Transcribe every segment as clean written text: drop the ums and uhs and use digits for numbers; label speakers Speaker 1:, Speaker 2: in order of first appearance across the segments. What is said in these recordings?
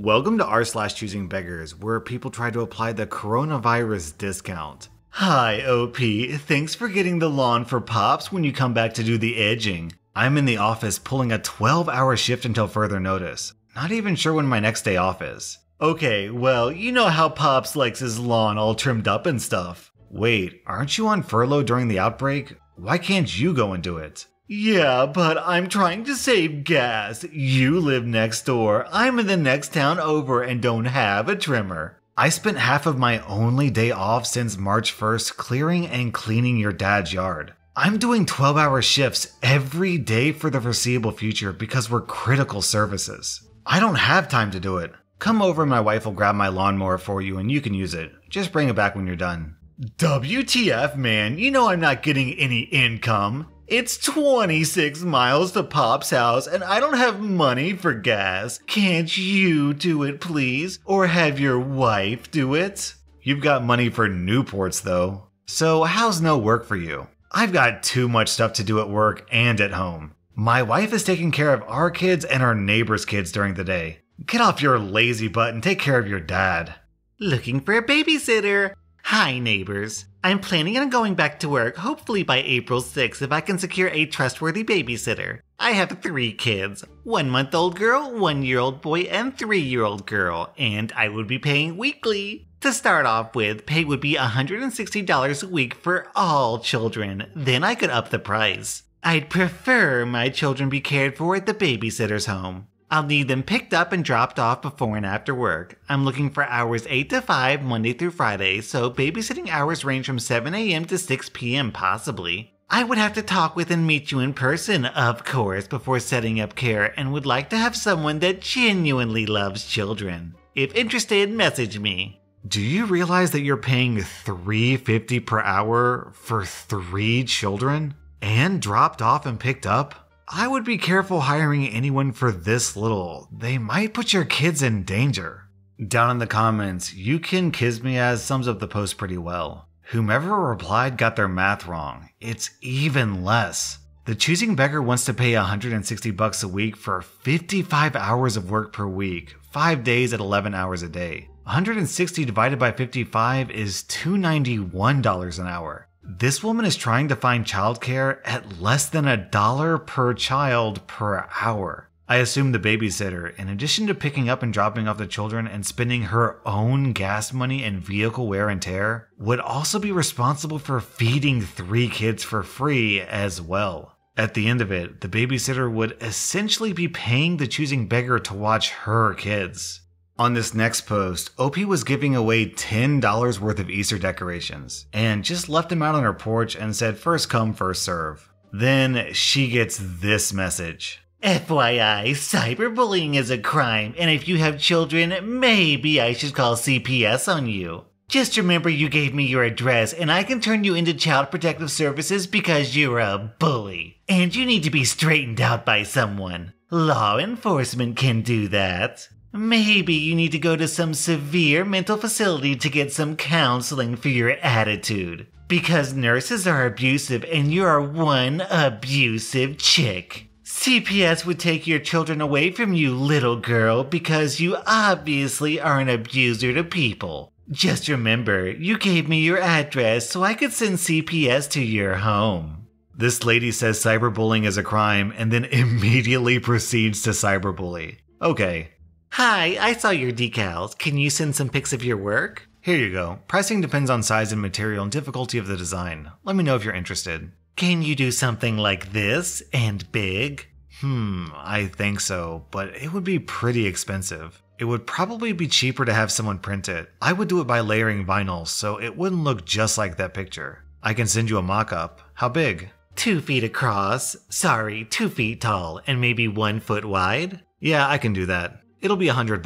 Speaker 1: Welcome to r/Choosingbeggars, where people try to apply the coronavirus discount. Hi, Opie. Thanks for getting the lawn for Pops when you come back to do the edging. I'm in the office pulling a 12-hour shift until further notice. Not even sure when my next day off is. Okay, well, you know how Pops likes his lawn all trimmed up and stuff. Wait, aren't you on furlough during the outbreak? Why can't you go and do it? Yeah, but I'm trying to save gas. You live next door. I'm in the next town over and don't have a trimmer. I spent half of my only day off since March 1st clearing and cleaning your dad's yard. I'm doing 12-hour shifts every day for the foreseeable future because we're critical services. I don't have time to do it. Come over and my wife will grab my lawnmower for you and you can use it. Just bring it back when you're done. WTF, man, you know I'm not getting any income. It's 26 miles to Pop's house and I don't have money for gas. Can't you do it, please? Or have your wife do it? You've got money for Newports, though. So how's no work for you? I've got too much stuff to do at work and at home. My wife is taking care of our kids and our neighbors' kids during the day. Get off your lazy butt and take care of your dad.
Speaker 2: Looking for a babysitter? Hi, neighbors. I'm planning on going back to work hopefully by April 6th if I can secure a trustworthy babysitter. I have 3 kids, 1-month-old girl, 1-year-old boy, and 3-year-old girl, and I would be paying weekly. To start off with, pay would be $160 a week for all children, then I could up the price. I'd prefer my children be cared for at the babysitter's home. I'll need them picked up and dropped off before and after work. I'm looking for hours 8 to 5, Monday through Friday, so babysitting hours range from 7 a.m. to 6 p.m. possibly. I would have to talk with and meet you in person, of course, before setting up care and would like to have someone that genuinely loves children. If interested, message me.
Speaker 1: Do you realize that you're paying $3.50 per hour for 3 children? And dropped off and picked up? I would be careful hiring anyone for this little. They might put your kids in danger. Down in the comments, you can kiss me as sums up the post pretty well. Whomever replied got their math wrong. It's even less. The Choosing Beggar wants to pay $160 a week for 55 hours of work per week, 5 days at 11 hours a day. 160 divided by 55 is $291 an hour. This woman is trying to find childcare at less than $1 per child per hour. I assume the babysitter, in addition to picking up and dropping off the children and spending her own gas money and vehicle wear and tear, would also be responsible for feeding 3 kids for free as well. At the end of it, the babysitter would essentially be paying the Choosing Beggar to watch her kids. On this next post, Opie was giving away $10 worth of Easter decorations, and just left them out on her porch and said first come, first serve. Then she gets this message.
Speaker 2: FYI, cyberbullying is a crime, and if you have children, maybe I should call CPS on you. Just remember you gave me your address and I can turn you into Child Protective Services because you're a bully. And you need to be straightened out by someone. Law enforcement can do that. Maybe you need to go to some severe mental facility to get some counseling for your attitude. Because nurses are abusive and you're one abusive chick. CPS would take your children away from you, little girl, because you obviously are an abuser to people. Just remember, you gave me your address so I could send CPS to your home.
Speaker 1: This lady says cyberbullying is a crime and then immediately proceeds to cyberbully. Okay.
Speaker 2: Hi, I saw your decals. Can you send some pics of your work?
Speaker 1: Here you go. Pricing depends on size and material and difficulty of the design. Let me know if you're interested.
Speaker 2: Can you do something like this and big?
Speaker 1: I think so, but it would be pretty expensive. It would probably be cheaper to have someone print it. I would do it by layering vinyl, so it wouldn't look just like that picture. I can send you a mock-up. How big?
Speaker 2: 2 feet across. Sorry, 2 feet tall, and maybe 1 foot wide?
Speaker 1: Yeah, I can do that. It'll be $100.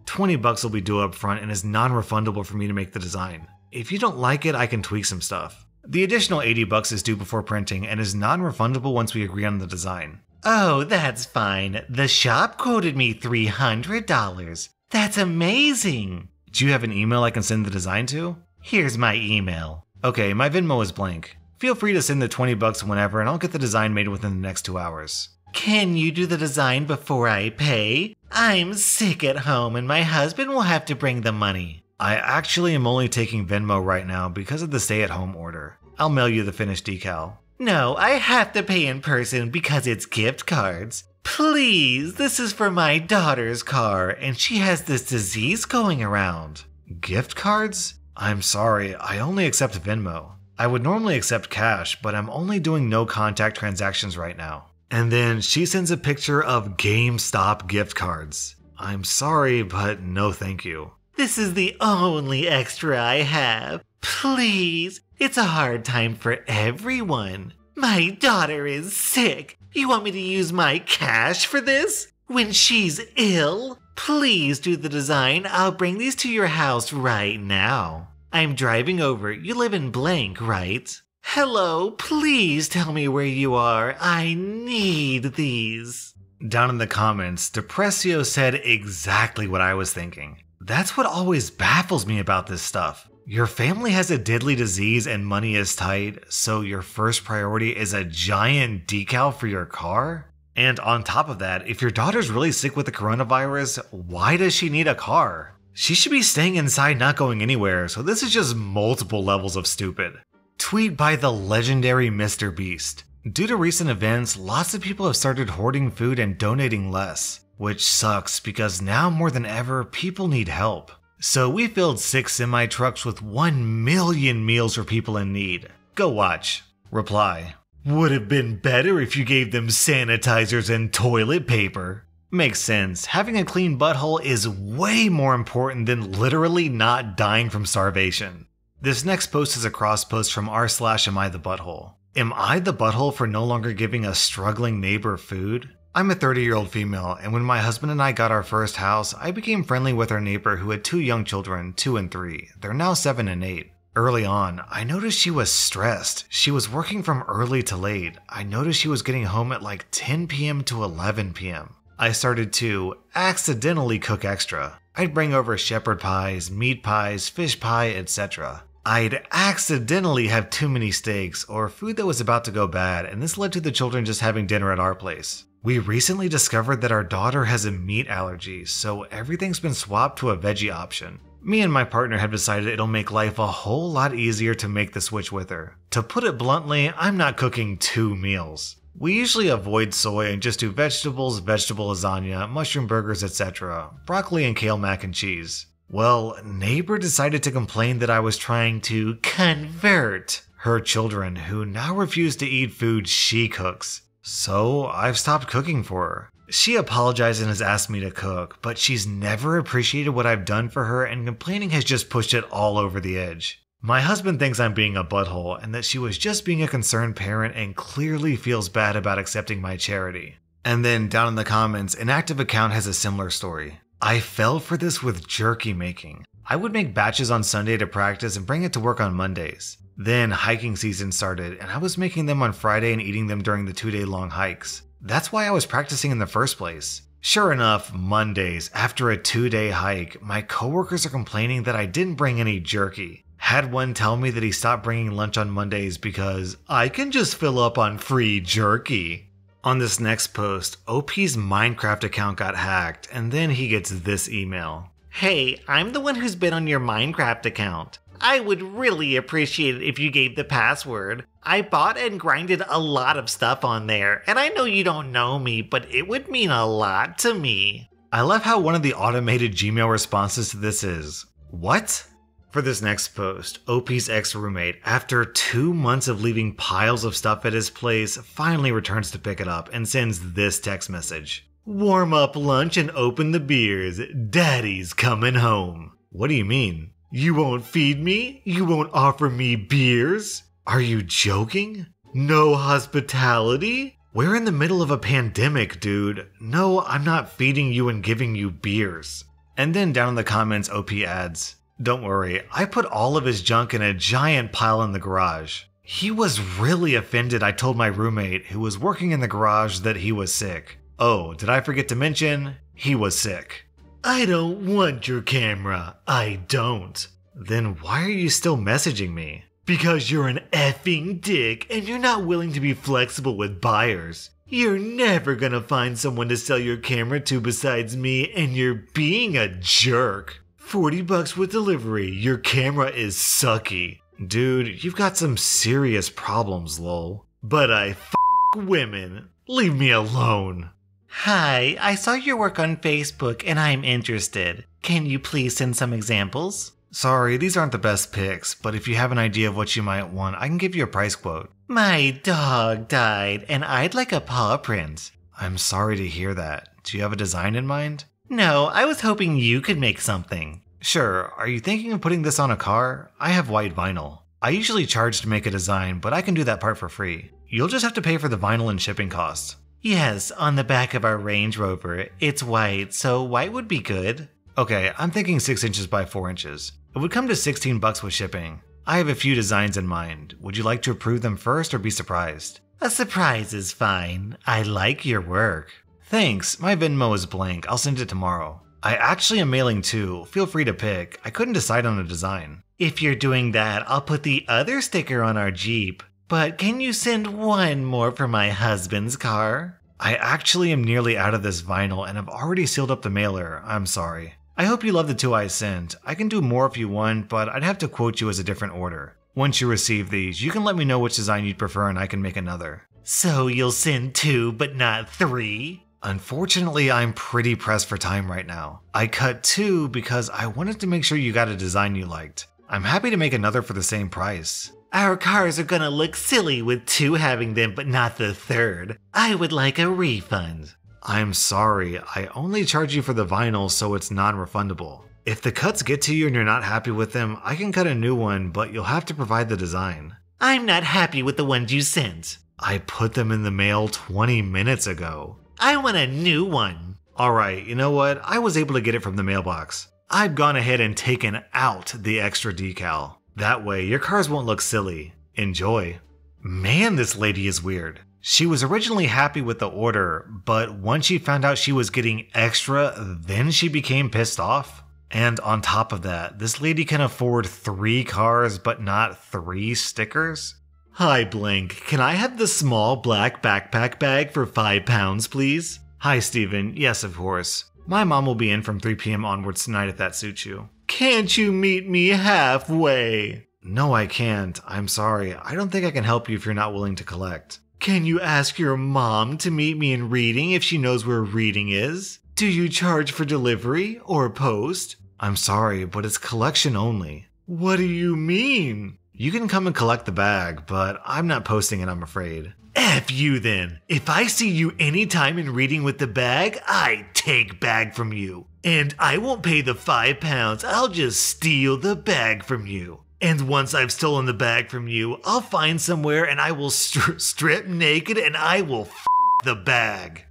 Speaker 1: $20 will be due up front and is non-refundable for me to make the design. If you don't like it, I can tweak some stuff. The additional $80 is due before printing and is non-refundable once we agree on the design.
Speaker 2: Oh, that's fine. The shop quoted me $300. That's amazing.
Speaker 1: Do you have an email I can send the design to?
Speaker 2: Here's my email.
Speaker 1: Okay, my Venmo is blank. Feel free to send the $20 whenever and I'll get the design made within the next 2 hours.
Speaker 2: Can you do the design before I pay? I'm sick at home and my husband will have to bring the money.
Speaker 1: I actually am only taking Venmo right now because of the stay-at-home order. I'll mail you the finished decal.
Speaker 2: No, I have to pay in person because it's gift cards. Please, this is for my daughter's car and she has this disease going around.
Speaker 1: Gift cards? I'm sorry, I only accept Venmo. I would normally accept cash, but I'm only doing no contact transactions right now. And then she sends a picture of GameStop gift cards. I'm sorry, but no thank you.
Speaker 2: This is the only extra I have. Please, it's a hard time for everyone. My daughter is sick. You want me to use my cash for this? When she's ill? Please do the design. I'll bring these to your house right now. I'm driving over. You live in blank, right? Hello, please tell me where you are. I need these.
Speaker 1: Down in the comments, Depressio said exactly what I was thinking. That's what always baffles me about this stuff. Your family has a deadly disease and money is tight, so your first priority is a giant decal for your car? And on top of that, if your daughter's really sick with the coronavirus, why does she need a car? She should be staying inside, not going anywhere, so this is just multiple levels of stupid. Tweet by the legendary Mr. Beast. Due to recent events, lots of people have started hoarding food and donating less, which sucks because now more than ever, people need help. So we filled 6 semi-trucks with 1 million meals for people in need. Go watch. Reply. Would have been better if you gave them sanitizers and toilet paper. Makes sense. Having a clean butthole is way more important than literally not dying from starvation. This next post is a cross post from rSlash Am I the Butthole. Am I the butthole for no longer giving a struggling neighbor food? I'm a 30-year-old female, and when my husband and I got our first house, I became friendly with our neighbor who had 2 young children, 2 and 3. They're now 7 and 8. Early on, I noticed she was stressed. She was working from early to late. I noticed she was getting home at like 10 p.m. to 11 p.m. I started to accidentally cook extra. I'd bring over shepherd pies, meat pies, fish pie, etc. I'd accidentally have too many steaks or food that was about to go bad, and this led to the children just having dinner at our place. We recently discovered that our daughter has a meat allergy, so everything's been swapped to a veggie option. Me and my partner have decided it'll make life a whole lot easier to make the switch with her. To put it bluntly, I'm not cooking 2 meals. We usually avoid soy and just do vegetables, vegetable lasagna, mushroom burgers, etc., broccoli and kale mac and cheese. Well, neighbor decided to complain that I was trying to convert her children who now refuse to eat food she cooks. So I've stopped cooking for her. She apologized and has asked me to cook, but she's never appreciated what I've done for her and complaining has just pushed it all over the edge. My husband thinks I'm being a butthole and that she was just being a concerned parent and clearly feels bad about accepting my charity. And then down in the comments, an active account has a similar story. I fell for this with jerky making. I would make batches on Sunday to practice and bring it to work on Mondays. Then hiking season started and I was making them on Friday and eating them during the 2-day long hikes. That's why I was practicing in the first place. Sure enough, Mondays, after a 2-day hike, my coworkers are complaining that I didn't bring any jerky. Had one tell me that he stopped bringing lunch on Mondays because I can just fill up on free jerky. On this next post, Opie's Minecraft account got hacked and then he gets this email.
Speaker 2: Hey, I'm the one who's been on your Minecraft account. I would really appreciate it if you gave the password. I bought and grinded a lot of stuff on there, and I know you don't know me, but it would mean a lot to me.
Speaker 1: I love how one of the automated Gmail responses to this is, what? For this next post, Opie's ex-roommate, after 2 months of leaving piles of stuff at his place, finally returns to pick it up and sends this text message. Warm up lunch and open the beers. Daddy's coming home. What do you mean? You won't feed me? You won't offer me beers? Are you joking? No hospitality? We're in the middle of a pandemic, dude. No, I'm not feeding you and giving you beers. And then down in the comments, OP adds, don't worry, I put all of his junk in a giant pile in the garage. He was really offended I told my roommate, who was working in the garage, that he was sick. Oh, did I forget to mention? He was sick. I don't want your camera. I don't. Then why are you still messaging me? Because you're an effing dick and you're not willing to be flexible with buyers. You're never gonna find someone to sell your camera to besides me, and you're being a jerk. $40 with delivery. Your camera is sucky. Dude, you've got some serious problems, lol. But I f women. Leave me alone.
Speaker 2: Hi, I saw your work on Facebook and I'm interested. Can you please send some examples?
Speaker 1: Sorry, these aren't the best pics, but if you have an idea of what you might want, I can give you a price quote.
Speaker 2: My dog died and I'd like a paw print.
Speaker 1: I'm sorry to hear that. Do you have a design in mind?
Speaker 2: No, I was hoping you could make something.
Speaker 1: Sure, are you thinking of putting this on a car? I have white vinyl. I usually charge to make a design, but I can do that part for free. You'll just have to pay for the vinyl and shipping costs.
Speaker 2: Yes, on the back of our Range Rover. It's white, so white would be good.
Speaker 1: Okay, I'm thinking 6 inches by 4 inches. It would come to $16 with shipping. I have a few designs in mind. Would you like to approve them first or be surprised?
Speaker 2: A surprise is fine. I like your work.
Speaker 1: Thanks, my Venmo is blank. I'll send it tomorrow. I actually am mailing too. Feel free to pick. I couldn't decide on a design.
Speaker 2: If you're doing that, I'll put the other sticker on our Jeep. But can you send one more for my husband's car?
Speaker 1: I actually am nearly out of this vinyl and have already sealed up the mailer. I'm sorry. I hope you love the 2 I sent. I can do more if you want, but I'd have to quote you as a different order. Once you receive these, you can let me know which design you'd prefer and I can make another.
Speaker 2: So you'll send 2 but not 3?
Speaker 1: Unfortunately, I'm pretty pressed for time right now. I cut 2 because I wanted to make sure you got a design you liked. I'm happy to make another for the same price.
Speaker 2: Our cars are gonna look silly with 2 having them but not the 3rd. I would like a refund.
Speaker 1: I'm sorry, I only charge you for the vinyl so it's non-refundable. If the cuts get to you and you're not happy with them, I can cut a new one, but you'll have to provide the design.
Speaker 2: I'm not happy with the ones you sent.
Speaker 1: I put them in the mail 20 minutes ago.
Speaker 2: I want a new one.
Speaker 1: Alright, you know what? I was able to get it from the mailbox. I've gone ahead and taken out the extra decal. That way, your cars won't look silly. Enjoy. Man, this lady is weird. She was originally happy with the order, but once she found out she was getting extra, then she became pissed off. And on top of that, this lady can afford 3 cars but not 3 stickers? Hi Blank, can I have the small black backpack bag for £5, please? Hi Steven, yes of course. My mom will be in from 3 p.m. onwards tonight if that suits you. Can't you meet me halfway? No, I can't. I'm sorry. I don't think I can help you if you're not willing to collect. Can you ask your mom to meet me in Reading if she knows where Reading is? Do you charge for delivery or post? I'm sorry, but it's collection only. What do you mean? You can come and collect the bag, but I'm not posting it, I'm afraid. F you then. If I see you anytime in Reading with the bag, I take bag from you. And I won't pay the £5, I'll just steal the bag from you. And once I've stolen the bag from you, I'll find somewhere and I will strip naked and I will f the bag.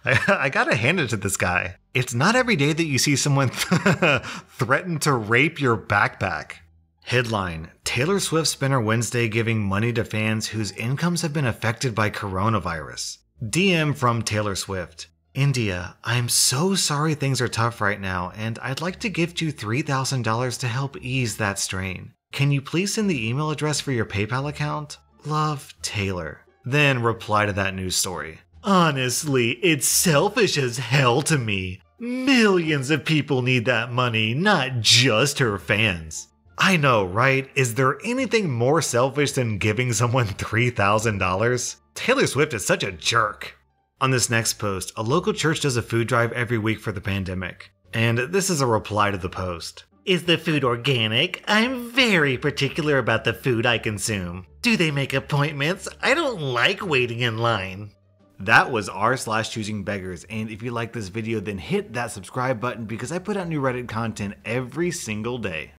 Speaker 1: I gotta hand it to this guy. It's not every day that you see someone threaten to rape your backpack. Headline: Taylor Swift spent her Wednesday giving money to fans whose incomes have been affected by coronavirus. DM from Taylor Swift. India, I'm so sorry things are tough right now, and I'd like to gift you $3,000 to help ease that strain. Can you please send the email address for your PayPal account? Love, Taylor. Then reply to that news story. Honestly, it's selfish as hell to me. Millions of people need that money, not just her fans. I know, right? Is there anything more selfish than giving someone $3,000? Taylor Swift is such a jerk. On this next post, a local church does a food drive every week for the pandemic. And this is a reply to the post.
Speaker 2: Is the food organic? I'm very particular about the food I consume. Do they make appointments? I don't like waiting in line.
Speaker 1: That was r/Choosingbeggars, and if you like this video then hit that subscribe button because I put out new Reddit content every single day.